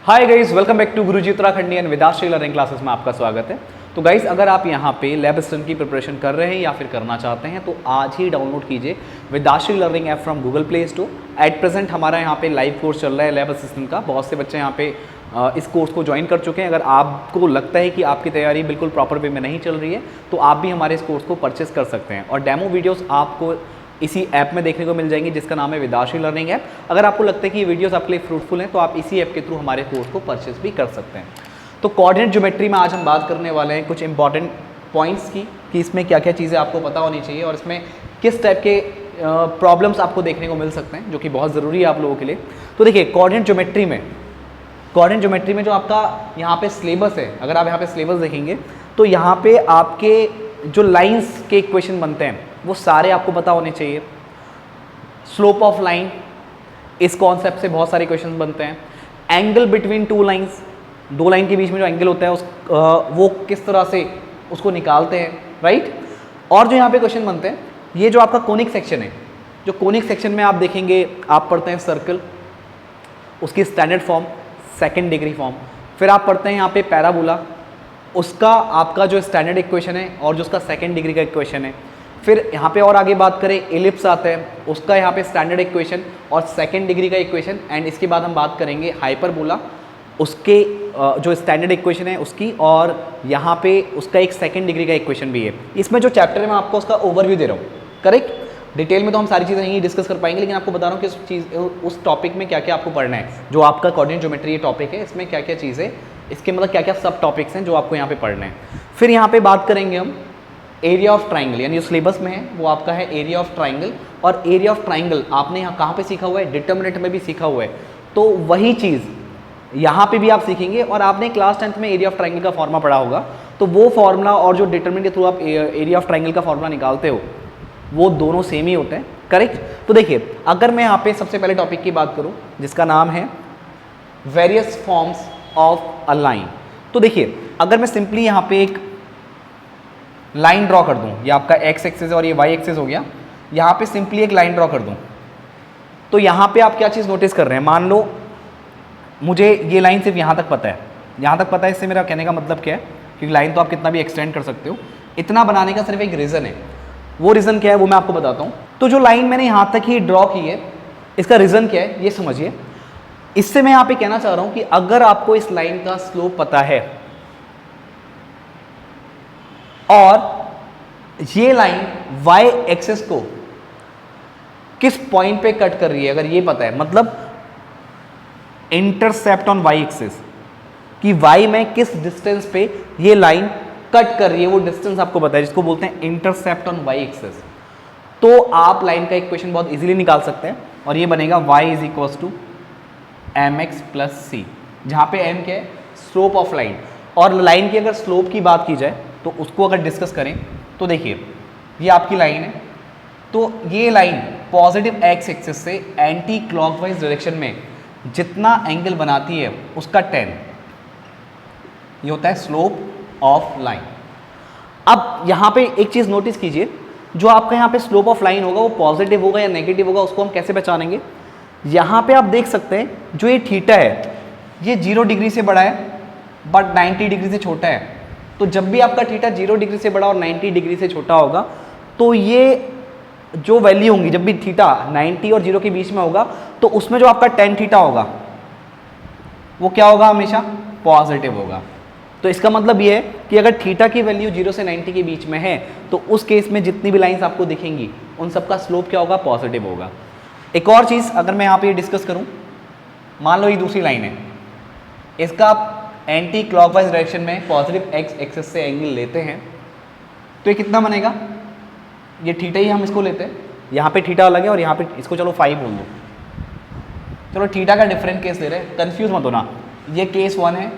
Hi guys, welcome back to Guruji Uttarakhandi and Vedashri learning classes में आपका स्वागत है। तो गाइस, अगर आप यहाँ पे लैब असिस्टेंट की प्रिपरेशन कर रहे हैं या फिर करना चाहते हैं तो आज ही डाउनलोड कीजिए Vedashri learning app from Google Play Store. At present हमारा यहाँ पे लाइव कोर्स चल रहा है लैब असिस्टेंट का। बहुत से बच्चे यहाँ पे इस कोर्स को ज्वाइन कर चुके हैं। अगर आपको लगता है कि आपकी तैयारी बिल्कुल प्रॉपर वे में नहीं चल रही है तो आप भी हमारे इस कोर्स को परचेस कर सकते हैं। और डेमो वीडियोज़ आपको इसी ऐप में देखने को मिल जाएंगी जिसका नाम है वेदाश्री लर्निंग ऐप। अगर आपको लगता है कि ये वीडियोस आपके लिए फ्रूटफुल हैं तो आप इसी ऐप के थ्रू हमारे कोर्स को परचेस भी कर सकते हैं। तो कोऑर्डिनेट ज्योमेट्री में आज हम बात करने वाले हैं कुछ इंपॉर्टेंट पॉइंट्स की कि इसमें क्या क्या चीज़ें आपको पता होनी चाहिए और इसमें किस टाइप के प्रॉब्लम्स आपको देखने को मिल सकते हैं जो कि बहुत ज़रूरी है आप लोगों के लिए। तो देखिए, कोऑर्डिनेट ज्योमेट्री में जो आपका यहाँ पे सिलेबस है, अगर आप यहाँ पे सिलेबस देखेंगे तो यहाँ पे आपके जो लाइंस के इक्वेशन बनते हैं वो सारे आपको पता होने चाहिए। स्लोप ऑफ लाइन, इस कॉन्सेप्ट से बहुत सारे क्वेश्चन बनते हैं। एंगल बिटवीन टू लाइंस, दो लाइन के बीच में जो एंगल होता है वो किस तरह से उसको निकालते हैं, राइट। और जो यहाँ पे क्वेश्चन बनते हैं, ये जो आपका कोनिक सेक्शन है, जो कोनिक सेक्शन में आप देखेंगे आप पढ़ते हैं सर्कल, उसकी standard form, second degree form. फिर आप पढ़ते हैं यहाँ पे पैराबोला, उसका आपका जो स्टैंडर्ड इक्वेशन है और जो उसका सेकेंड डिग्री का इक्वेशन है। फिर यहाँ पे और आगे बात करें, एलिप्स आता है, उसका यहाँ पे स्टैंडर्ड इक्वेशन और सेकेंड डिग्री का इक्वेशन। एंड इसके बाद हम बात करेंगे हाइपरबोला, उसके जो स्टैंडर्ड इक्वेशन है उसकी, और यहाँ पे उसका एक सेकेंड डिग्री का इक्वेशन भी है। इसमें जो चैप्टर है मैं आपको उसका ओवरव्यू दे रहा हूँ, करेक्ट। डिटेल में तो हम सारी चीज़ें नहीं डिस्कस कर पाएंगे, लेकिन आपको बता रहा हूँ कि उस टॉपिक में क्या क्या आपको पढ़ना है। जो आपका कोऑर्डिनेट ज्योमेट्री टॉपिक है, इसमें क्या क्या चीज़ें, इसके मतलब क्या क्या सब टॉपिक्स हैं जो आपको यहाँ पे पढ़ने हैं। फिर यहाँ पे बात करेंगे हम एरिया ऑफ ट्राइंगल, यानी जो सिलेबस में है वो आपका है एरिया ऑफ ट्राइंगल। और एरिया ऑफ ट्राइंगल आपने यहाँ कहाँ पे सीखा हुआ है, डिटरमिनेंट में भी सीखा हुआ है। तो वही चीज़ यहाँ पे भी आप सीखेंगे। और आपने क्लास 10th में एरिया ऑफ ट्राइंगल का फॉर्मूला पढ़ा होगा, तो वो फॉर्मूला और जो डिटरमिनेंट के थ्रू आप एरिया ऑफ ट्राइंगल का फॉर्मूला निकालते हो वो दोनों सेम ही होते हैं, करेक्ट। तो देखिए, अगर मैं यहाँ पे सबसे पहले टॉपिक की बात करूँ जिसका नाम है various forms of a line. तो देखिए, अगर मैं सिंपली यहाँ पे एक लाइन ड्रॉ कर दूँ, ये आपका एक्स एक्सिस और ये वाई एक्सिस हो गया, यहाँ पे सिंपली एक लाइन ड्रॉ कर दूँ, तो यहाँ पे आप क्या चीज़ नोटिस कर रहे हैं। मान लो मुझे ये लाइन सिर्फ यहाँ तक पता है, यहाँ तक पता है, इससे मेरा कहने का मतलब क्या है, क्योंकि लाइन तो आप कितना भी एक्सटेंड कर सकते हो। इतना बनाने का सिर्फ एक रीज़न है, वो रीज़न क्या है वो मैं आपको बताता हूँ। तो जो लाइन मैंने यहाँ तक ही ड्रॉ की है, इसका रीज़न क्या है ये समझिए। इससे मैं यहाँ पे कहना चाह रहा हूँ कि अगर आपको इस लाइन का स्लोप पता है और ये लाइन y एक्सिस को किस पॉइंट पे कट कर रही है, अगर ये पता है, मतलब इंटरसेप्ट ऑन y एक्सिस, कि y में किस डिस्टेंस पे ये लाइन कट कर रही है, वो डिस्टेंस आपको पता है, जिसको बोलते हैं इंटरसेप्ट ऑन y एक्सिस, तो आप लाइन का इक्वेशन बहुत इजीली निकाल सकते हैं। और ये बनेगा y is equals to mx plus c, जहाँ पे m क्या है, स्लोप ऑफ लाइन। और लाइन की अगर स्लोप की बात की जाए तो उसको अगर डिस्कस करें तो देखिए, ये आपकी लाइन है, तो ये लाइन पॉजिटिव x एक्सिस से एंटी क्लॉकवाइज डायरेक्शन में जितना एंगल बनाती है उसका 10, ये होता है स्लोप ऑफ लाइन। अब यहाँ पे एक चीज़ नोटिस कीजिए, जो आपका यहाँ पे स्लोप ऑफ लाइन होगा वो पॉजिटिव होगा या नेगेटिव होगा, उसको हम कैसे पहचानेंगे। यहाँ पे आप देख सकते हैं जो ये थीटा है ये 0 डिग्री से बड़ा है बट 90 डिग्री से छोटा है। तो जब भी आपका थीटा 0 डिग्री से बड़ा और 90 डिग्री से छोटा होगा तो ये जो वैल्यू होंगी, जब भी थीटा 90 और 0 के बीच में होगा तो उसमें जो आपका tan थीटा होगा वो क्या होगा, हमेशा पॉजिटिव होगा। तो इसका मतलब ये है कि अगर थीटा की वैल्यू 0 से 90 के बीच में है तो उस केस में जितनी भी लाइंस आपको दिखेंगी उन सबका स्लोप क्या होगा, पॉजिटिव होगा। एक और चीज़ अगर मैं यहाँ पे डिस्कस करूँ, मान लो ये दूसरी लाइन है, इसका आप एंटी क्लॉकवाइज डायरेक्शन में पॉजिटिव x एक्सिस से एंगल लेते हैं तो ये कितना बनेगा, ये थीटा ही हम इसको लेते हैं, यहाँ पे थीटा अलग है और यहाँ पे इसको चलो 5 बोल दो, चलो थीटा का डिफरेंट केस ले रहे हैं, कंफ्यूज मत होना। ये केस 1 है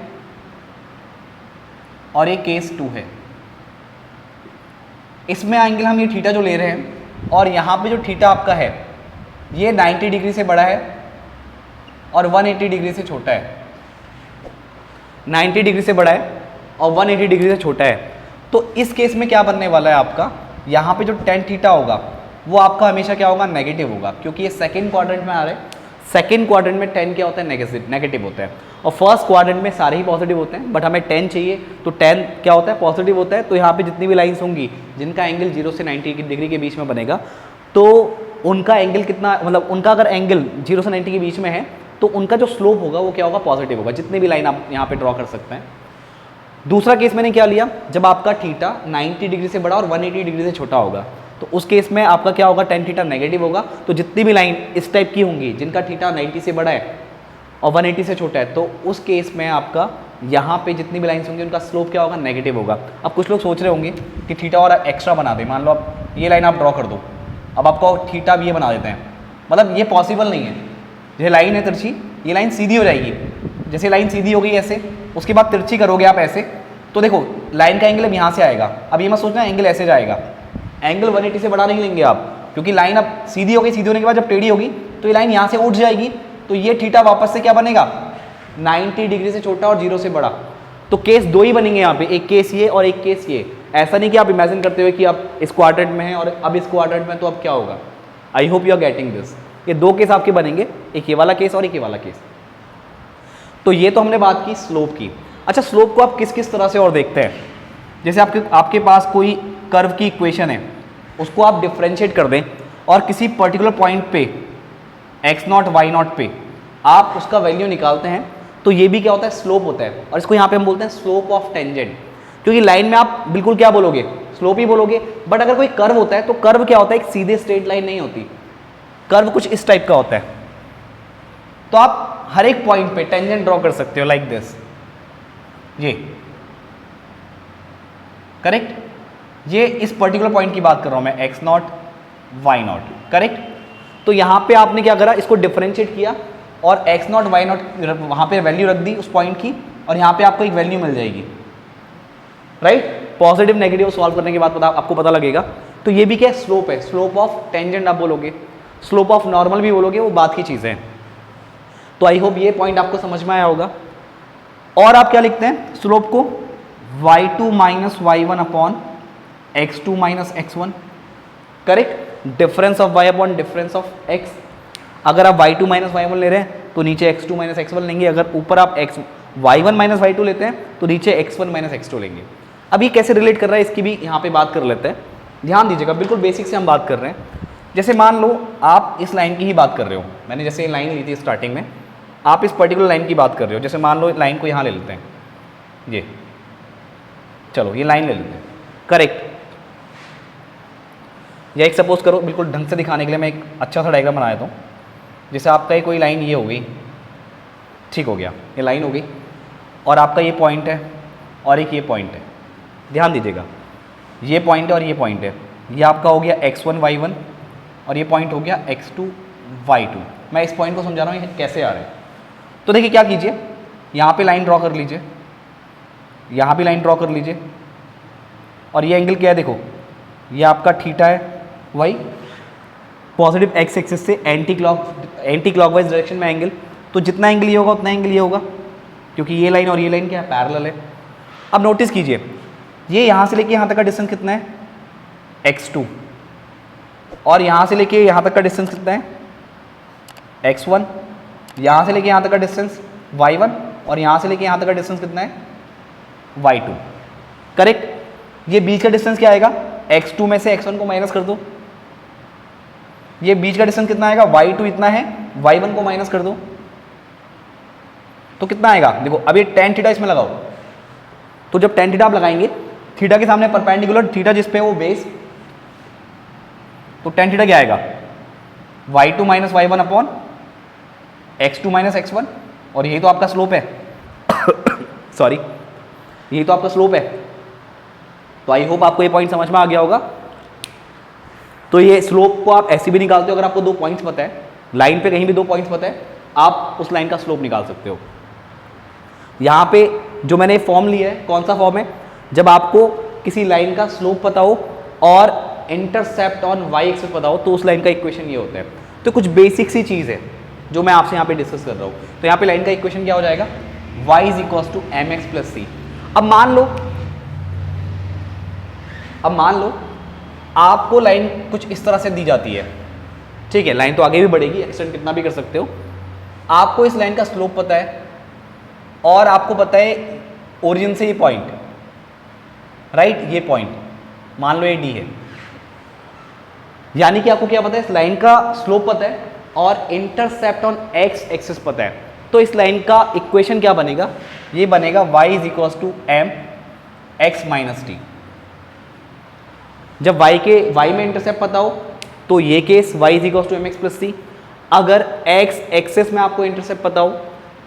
और ये केस 2 है। इसमें एंगल हम ये थीटा जो ले रहे हैं और यहाँ पे जो थीटा आपका है ये 90 डिग्री से बड़ा है और 180 डिग्री से छोटा है। 90 डिग्री से बड़ा है और 180 डिग्री से छोटा है। तो इस केस में क्या बनने वाला है आपका, यहाँ पे जो tan थीटा होगा वो आपका हमेशा क्या होगा, नेगेटिव होगा, क्योंकि ये सेकंड क्वाड्रेंट में आ रहा है। सेकेंड क्वाड्रेंट में 10 क्या होता है, नेगेटिव होता है, और फर्स्ट क्वाड्रेंट में सारे ही पॉजिटिव होते हैं, बट हमें 10 चाहिए, तो 10 क्या होता है, पॉजिटिव होता है। तो यहाँ पे जितनी भी लाइंस होंगी जिनका एंगल 0 से 90 डिग्री के बीच में बनेगा, तो उनका एंगल कितना, मतलब उनका अगर एंगल 0 से 90 के बीच में है तो उनका जो स्लोप होगा वो क्या होगा, पॉजिटिव होगा, जितनी भी लाइन आप यहाँ पे ड्रॉ कर सकते हैं। दूसरा केस मैंने क्या लिया, जब आपका थीटा 90 डिग्री से बड़ा और 180 डिग्री से छोटा होगा, तो उस केस में आपका क्या होगा, tan थीटा नेगेटिव होगा। तो जितनी भी लाइन इस टाइप की होंगी जिनका थीटा 90 से बड़ा है और 180 से छोटा है, तो उस केस में आपका यहाँ पे जितनी भी लाइन्स होंगी उनका स्लोप क्या होगा, नेगेटिव होगा। अब कुछ लोग सोच रहे होंगे कि थीटा और एक्स्ट्रा बना दे, मान लो आप ये लाइन आप ड्रॉ कर दो, अब आपको थीटा भी ये बना देते हैं, मतलब ये पॉसिबल नहीं है। ये लाइन है तिरछी, ये लाइन सीधी हो जाएगी, जैसे लाइन सीधी हो गई ऐसे, उसके बाद तिरछी करोगे आप ऐसे, तो देखो लाइन का एंगल अब यहाँ से आएगा। अब ये मत सोचना एंगल ऐसे जाएगा, एंगल 180 से बड़ा नहीं लेंगे आप, क्योंकि लाइन अब सीधी हो गई, सीधी होने के बाद जब टेढ़ी होगी तो ये लाइन यहाँ से उठ जाएगी, तो ये थीटा वापस से क्या बनेगा, 90 डिग्री से छोटा और 0 से बड़ा। तो केस दो ही बनेंगे यहाँ पे, एक केस ये और एक केस ये। ऐसा नहीं कि आप इमेजिन करते हुए कि आप इस क्वाड्रेंट में हैं और अब इस क्वाड्रेंट में, तो अब क्या होगा। I hope you are getting this. ये दो केस आपके बनेंगे, एक ये वाला केस और एक ये वाला केस। तो ये तो हमने बात की स्लोप की। अच्छा, स्लोप को आप किस किस तरह से और देखते हैं, जैसे आपके पास कोई कर्व की इक्वेशन है, उसको आप डिफरेंशिएट कर दें और किसी पर्टिकुलर पॉइंट पे x0 y0 पे आप उसका वैल्यू निकालते हैं, तो ये भी क्या होता है, स्लोप होता है। और इसको यहाँ पे हम बोलते हैं स्लोप ऑफ टेंजेंट, क्योंकि लाइन में आप बिल्कुल क्या बोलोगे, स्लोप ही बोलोगे। बट अगर कोई कर्व होता है तो कर्व क्या होता है, एक सीधे स्ट्रेट लाइन नहीं होती, कर्व कुछ इस टाइप का होता है। तो आप हर एक पॉइंट पे टेंजेंट ड्रॉ कर सकते हो लाइक दिस, ये करेक्ट। ये इस पर्टिकुलर पॉइंट की बात कर रहा हूं मैं, x0 y0, करेक्ट। तो यहां पे आपने क्या करा, इसको डिफरेंशिएट किया और x0 y0 वहां पे वैल्यू रख दी उस पॉइंट की, और यहां पे आपको एक वैल्यू मिल जाएगी, राइट। पॉजिटिव नेगेटिव सॉल्व करने के बाद आपको पता लगेगा। तो ये भी क्या स्लोप है, स्लोप ऑफ टेंजेंट आप बोलोगे, स्लोप ऑफ नॉर्मल भी बोलोगे, वो बात की चीजें हैं। तो आई होप ये पॉइंट आपको समझ में आया होगा। और आप क्या लिखते हैं स्लोप को, y2 minus y1 upon x2 minus x1, correct. Difference of y upon difference of x। अगर आप y2 माइनस y1 ले रहे हैं तो नीचे x2 माइनस x1 लेंगे, अगर ऊपर आप y1 माइनस y2 लेते हैं तो नीचे x1 माइनस x2 लेंगे। अब ये कैसे रिलेट कर रहा है इसकी भी यहाँ पे बात कर लेते हैं, ध्यान दीजिएगा, बिल्कुल बेसिक से हम बात कर रहे हैं। जैसे मान लो आप इस लाइन की ही बात कर रहे हो, मैंने जैसे लाइन ली थी स्टार्टिंग में, आप इस पर्टिकुलर लाइन की बात कर रहे हो। जैसे मान लो लाइन को यहाँ ले लेते हैं, ये चलो ये लाइन ले लेते हैं, करेक्ट। या एक सपोज करो, बिल्कुल ढंग से दिखाने के लिए मैं एक अच्छा सा डायग्राम बना देता हूँ। जैसे आपका ये कोई लाइन ये हो गई, ठीक हो गया, ये लाइन हो गई, और आपका ये पॉइंट है और एक ये पॉइंट है। ध्यान दीजिएगा, ये पॉइंट है और ये पॉइंट है, ये आपका हो गया x1 y1 और ये पॉइंट हो गया x2 y2। मैं इस पॉइंट को समझा रहा हूँ ये कैसे आ रहे हैं। तो देखिए क्या कीजिए, यहाँ पे लाइन ड्रॉ कर लीजिए, यहाँ भी लाइन ड्रॉ कर लीजिए, और ये एंगल क्या है, देखो ये आपका थीटा है, वही पॉजिटिव एक्स एक्सिस से एंटी क्लॉकवाइज डायरेक्शन में एंगल। तो जितना एंगल ये होगा उतना एंगल ये होगा, क्योंकि ये लाइन और ये लाइन क्या है, पैरेलल है। अब नोटिस कीजिए, ये यहाँ से लेके यहाँ तक का डिस्टेंस कितना है, x2, और यहाँ से लेके यहाँ तक का डिस्टेंस कितना है, x1, यहाँ से लेके यहाँ तक का डिस्टेंस y1, और यहाँ से लेके यहाँ तक का डिस्टेंस कितना है, y2, करेक्ट। ये बीच का डिस्टेंस क्या आएगा, x2 में से x1 को माइनस कर दो, ये बीच का डिस्टेंस कितना आएगा, y2 इतना है, y1 को माइनस कर दो, तो कितना आएगा। देखो अब ये tan थीटा इसमें लगाओ, तो जब tan थीटा आप लगाएंगे, थीटा के सामने परपेंडिकुलर, थीटा जिस पे वो बेस, तो tan थीटा क्या आएगा, y2 minus y1 upon x2 minus x1, और यही तो आपका स्लोप है सॉरी, यही तो आपका स्लोप है। तो आई होप आपको ये पॉइंट समझ में आ गया होगा। तो ये स्लोप को आप ऐसे भी निकालते हो, अगर आपको 2 पॉइंट्स पता है, लाइन पे कहीं भी 2 पॉइंट्स पता है, आप उस लाइन का स्लोप निकाल सकते हो। यहाँ पे जो मैंने फॉर्म लिया है, कौन सा फॉर्म है, जब आपको किसी लाइन का स्लोप पता हो और इंटरसेप्ट ऑन वाई एक्सिस पता हो, तो उस लाइन का इक्वेशन ये होता है। तो कुछ बेसिक सी चीज़ है जो मैं आपसे यहाँ पे डिस्कस कर रहा हूँ। तो यहाँ पे लाइन का इक्वेशन क्या हो जाएगा, y is equals to M X plus C. अब मान लो आपको लाइन कुछ इस तरह से दी जाती है, ठीक है, लाइन तो आगे भी बढ़ेगी, एक्सटेंड कितना भी कर सकते हो, आपको इस लाइन का स्लोप पता है और आपको पता है ओरिजिन से ये पॉइंट, राइट, ये पॉइंट मान लो ये डी है, यानी कि आपको क्या पता है, इस लाइन का स्लोप पता है और इंटरसेप्ट ऑन एक्स एक्सिस पता है। तो इस लाइन का इक्वेशन क्या बनेगा, ये बनेगा y is equals to M X minus T. जब y में इंटरसेप्ट पता हो तो ये case y is equals to M X plus T. अगर x एक्सिस में आपको इंटरसेप्ट पता हो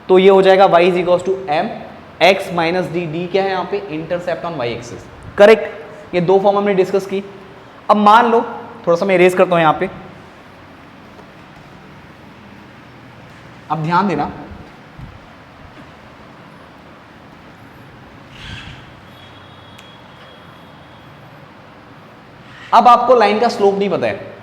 तो ये हो जाएगा y is equals to M X minus D. D क्या है यहाँ पे, intercept on y axis, correct. ये दो फॉर्म हमने डिस्कस की। अब मान लो, थोड़ा सा मैं इरेज करता हूं यहां पे, अब ध्यान देना, अब आपको लाइन का स्लोप नहीं पता है,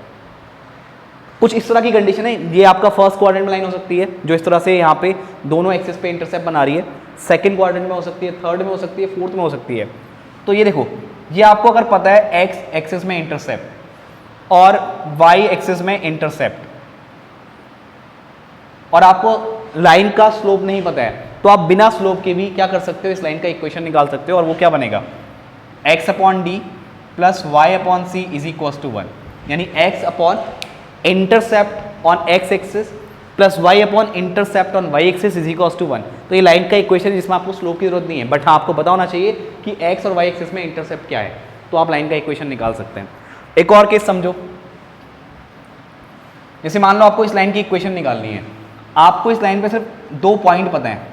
कुछ इस तरह की कंडीशन है, ये आपका फर्स्ट क्वाड्रेंट में लाइन हो सकती है जो इस तरह से यहाँ पे दोनों एक्सिस पे इंटरसेप्ट बना रही है, सेकंड क्वाड्रेंट में हो सकती है, थर्ड में हो सकती है, फोर्थ में हो सकती है। तो ये देखो, ये आपको अगर पता है एक्स एक्सिस में इंटरसेप्ट और वाई एक्सिस में इंटरसेप्ट और आपको लाइन का स्लोप नहीं पता है, तो आप बिना स्लोप के भी क्या कर सकते हो, इस लाइन का इक्वेशन निकाल सकते हो और वो क्या बनेगा, X upon D plus Y upon C is equal to 1, यानी X upon intercept on X axis plus Y upon intercept on Y axis is equal to 1। तो ये लाइन का इक्वेशन है जिसमें आपको स्लोप की जरूरत नहीं है, बट हाँ आपको पता होना चाहिए कि एक्स और वाई एक्सिस में इंटरसेप्ट क्या है, तो आप लाइन का इक्वेशन निकाल सकते हैं। एक और केस समझो, जैसे मान लो आपको इस लाइन की इक्वेशन निकालनी है, आपको इस लाइन पे सिर्फ दो पॉइंट पता है,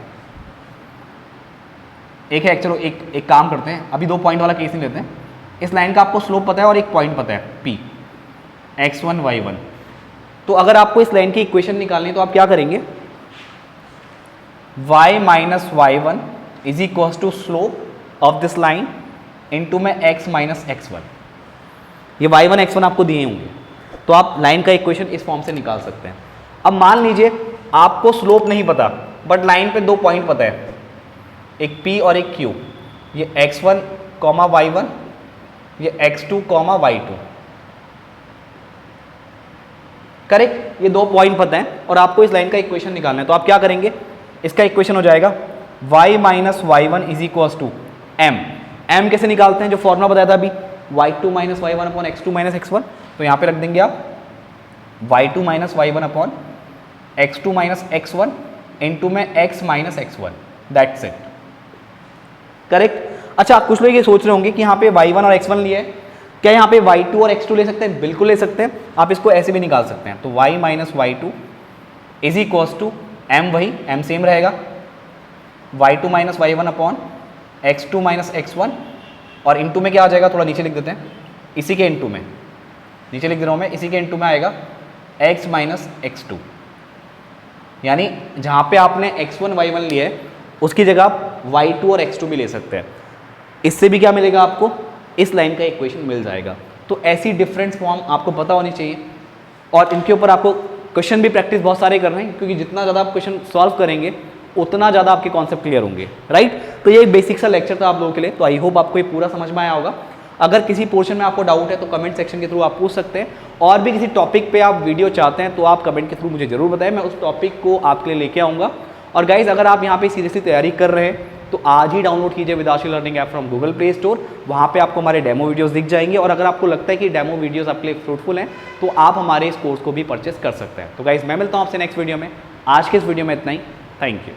एक है, चलो एक काम करते हैं, अभी दो पॉइंट वाला केस नहीं लेते हैं, इस लाइन का आपको स्लोप पता है और एक पॉइंट पता है P, x1 y1। तो अगर आपको इस लाइन की इक्वेशन निकालनी है तो आप क्या करेंगे, y minus y1 is equal to slope of this line into में x माइनस x1। ये y1 x1 आपको दिए होंगे, तो आप लाइन का इक्वेशन इस फॉर्म से निकाल सकते हैं। अब मान लीजिए आपको स्लोप नहीं पता बट लाइन पे दो पॉइंट पता है, एक P और एक Q, ये x1 कॉमा y1, ये x2 कॉमा y2, करेक्ट। ये दो पॉइंट पता है और आपको इस लाइन का इक्वेशन निकालना है, तो आप क्या करेंगे, इसका इक्वेशन हो जाएगा y minus y1 is equal to m कैसे निकालते हैं, जो फॉर्मूला बताया था अभी, y2 minus y1 upon x2 minus x1, तो यहाँ पे रख देंगे आप y2 minus y1 upon x2 minus x1 into में x minus x1, that's it, correct. अच्छा, कुछ लोग ये सोच रहे होंगे कि यहाँ पे y1 और x1 लिया है, क्या यहाँ पे y2 और x2 ले सकते हैं, बिल्कुल ले सकते हैं, आप इसको ऐसे भी निकाल सकते हैं। तो y minus y2 is equals to m, वही m सेम रहेगा, y2 minus y1 upon x2 minus x1 और इनटू में क्या आ जाएगा, थोड़ा नीचे लिख देते हैं, इसी के इनटू में, नीचे लिख दे रहा हूँ मैं, इसी के इनटू में आएगा x माइनस x2, यानी जहाँ पे आपने x1 y1 लिया है उसकी जगह आप y2 और x2 भी ले सकते हैं। इससे भी क्या मिलेगा आपको, इस लाइन का इक्वेशन मिल जाएगा। तो ऐसी डिफरेंट फॉर्म आपको पता होनी चाहिए और इनके ऊपर आपको क्वेश्चन भी प्रैक्टिस बहुत सारे करने हैं, क्योंकि जितना ज़्यादा आप क्वेश्चन सॉल्व करेंगे उतना ज़्यादा आपके कॉन्सेप्ट क्लियर होंगे, राइट। तो ये एक बेसिक सा लेक्चर था आप लोगों के लिए, तो आई होप आपको ये पूरा समझ में आया होगा। अगर किसी पोर्शन में आपको डाउट है तो कमेंट सेक्शन के थ्रू आप पूछ सकते हैं, और भी किसी टॉपिक पे आप वीडियो चाहते हैं तो आप कमेंट के थ्रू मुझे जरूर बताएं, मैं उस टॉपिक को आपके लिए लेके आऊँगा। और गाइज, अगर आप यहाँ पे सीरियसली तैयारी कर रहे हैं तो आज ही डाउनलोड कीजिए Vedashri learning app from Google Play Store, वहाँ पे आपको हमारे डेमो वीडियोस दिख जाएंगे। और अगर आपको लगता है कि डेमो वीडियोस आपके लिए फ्रूटफुल हैं तो आप हमारे इस कोर्स को भी परचेस कर सकते हैं। तो गाइज, मैं मिलता हूँ आपसे नेक्स्ट वीडियो में। आज के इस वीडियो में इतना ही, थैंक यू।